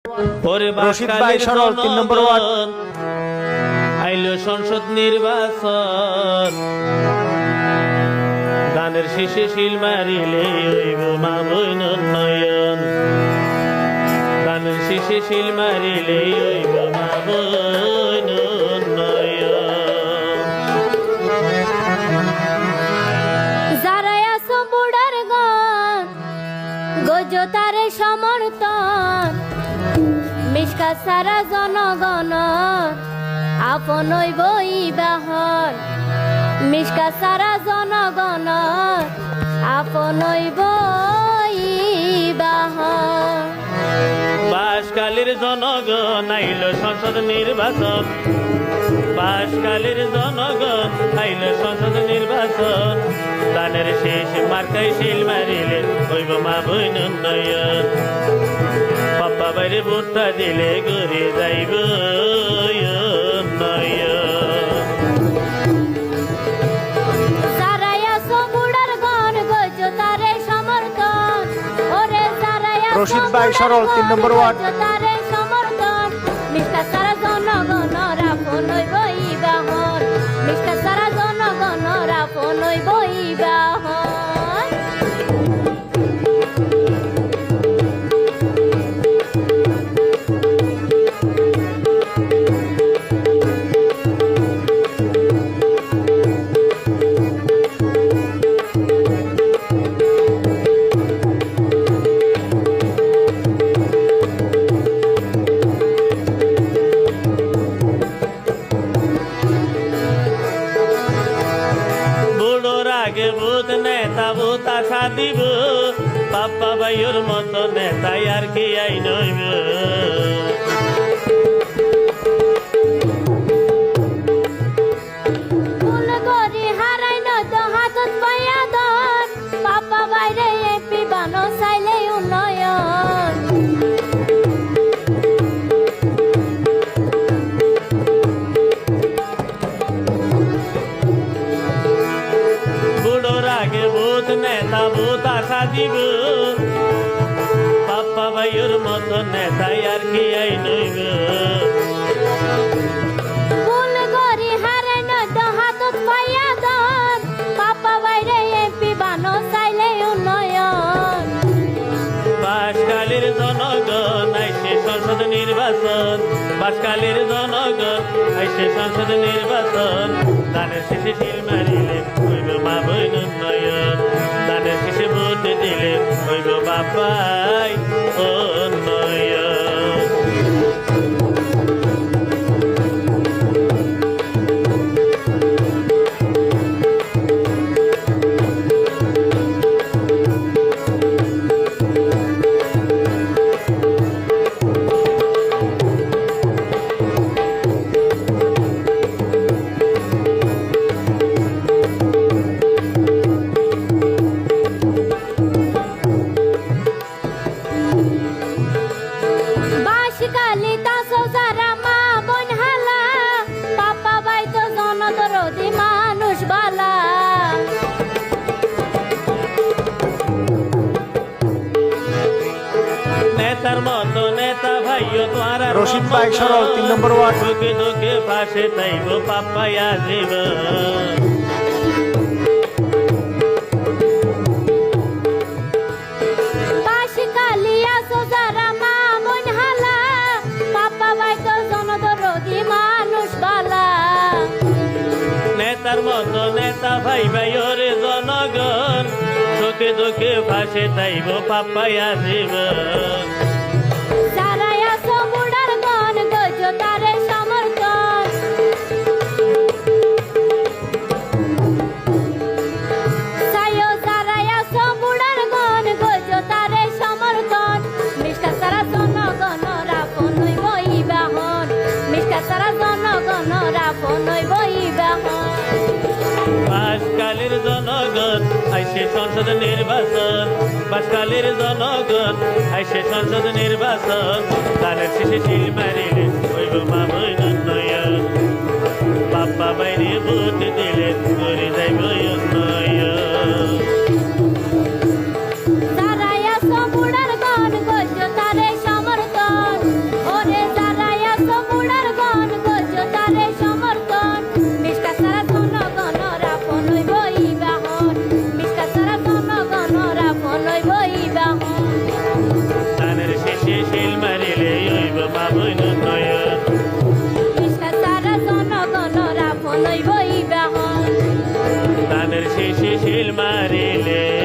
রশিদ ভাই সরল ৩ নম্বর ওয়ার্ড। আইলো সংসদ নির্বাচন, গানের শেষে শিল মারিলে হইব মা বইন উন্নয়ন, গানের শেষে শিল মারিলে হইব মা বইন উন্নয়ন। যারাই আছো বুড়ার গণ গজো তারে সমর্থন, মিশকা সারা জনগণ আপন হইব ইবাহন, মিশকা সারা জনগণ আপন হইব ইবাহন। বাসকালের জনগণ আইল সংসদ নির্বাচন, বাসকালের জনগণ আইল সংসদ নির্বাচন, দানের শেষ মার্কাই শিল মারিলে হইব মা বইন উন্নয়ন। পাপ্পা বাইরে ভোটটা দিলে ঘুরে যাইব উন্নয়ন। যারাই আছো বুড়ার গণ গজো তারে সমর্থন, ওরে যারাই আছো রশিদ ভাই সরল ৩ নম্বর ওয়ার্ড। গজো তারে সমর্থন, মিশকা সারা জনগণ আপন হইব ইবাহন, মিশকা সারা জনগণ আপন হইব ইবাহন। বুড়োর আগে ভূত নেতা ভূত আশা দিব, পাপ্পা ভাইয়ের মতো নেতাই আর কি আই নইব। ফুল গরি হারাই নয়তো হাতত পাইয়া দন, পাপা বাইরে এপি বানো চাইলে উন্নয়ন। বুড়োর আগে ভূত নেতা ভূত আশা দিব, পাপ্পা ভাইয়ের মতো নেতাই আর কি আই নইব। ফুল গরি হারাই নয়তো হাতত পাইয়া দন, পাপা বাইরে এপি বানো চাইলে উন্নয়ন। বাসকালের জনগণ আইসে সংসদ নির্বাচন, বাসকালের জনগণ আইসে সংসদ নির্বাচন, দানের শেষে শিল মারিলে হইব মা বইন উন্নয়ন, দানের শেষে ভোট দিলে হইব বাপাই উন্নয়ন। বাসকালি তাসো যারা মা বোন হালা, পাপা বাই তো জনদরদি মানুষ বালা। নেতার মতো নেতা ভাইও তোমারা রশিদ ভাই সরল ৩ নম্বর ওয়ার্ড। ঢুকে ঢুকে পাশে তাইব পাপ্পায়া জীবন। বাসকালি আছো যারা মা বোন হালা, পাপা বাই তো জনদরদি মানুষ বালা। নেতার মতো নেতা ভাই ভাইরে জনগণ ঢুকে ঢুকে পাশে তাইব পাপ্পায়া জীবন। যারাই আছো বুড়ার গণ গজো তারে সমর্থন, সাইও যারাই আছো বুড়ার গণ গজো তারে সমর্থন, মিশকা সারা জনগণ আপন হইব ইবাহন, মিশকা সারা জনগণ আপন হইব ইবাহন। বাসকালের জনগণ আইসে সংসদ নির্বাচন, বাসকালের জনগণ আইসে সংসদ নির্বাচন, দানের শেষে শিল মারিলে হইব মা বইন উন্নয়ন, পাপ্পা বাইরে ভোট দিলে করে যাইব উন্নয়ন। যারাই আছো বুড়ার গণ গজো তারে সমর্থন, মারিলে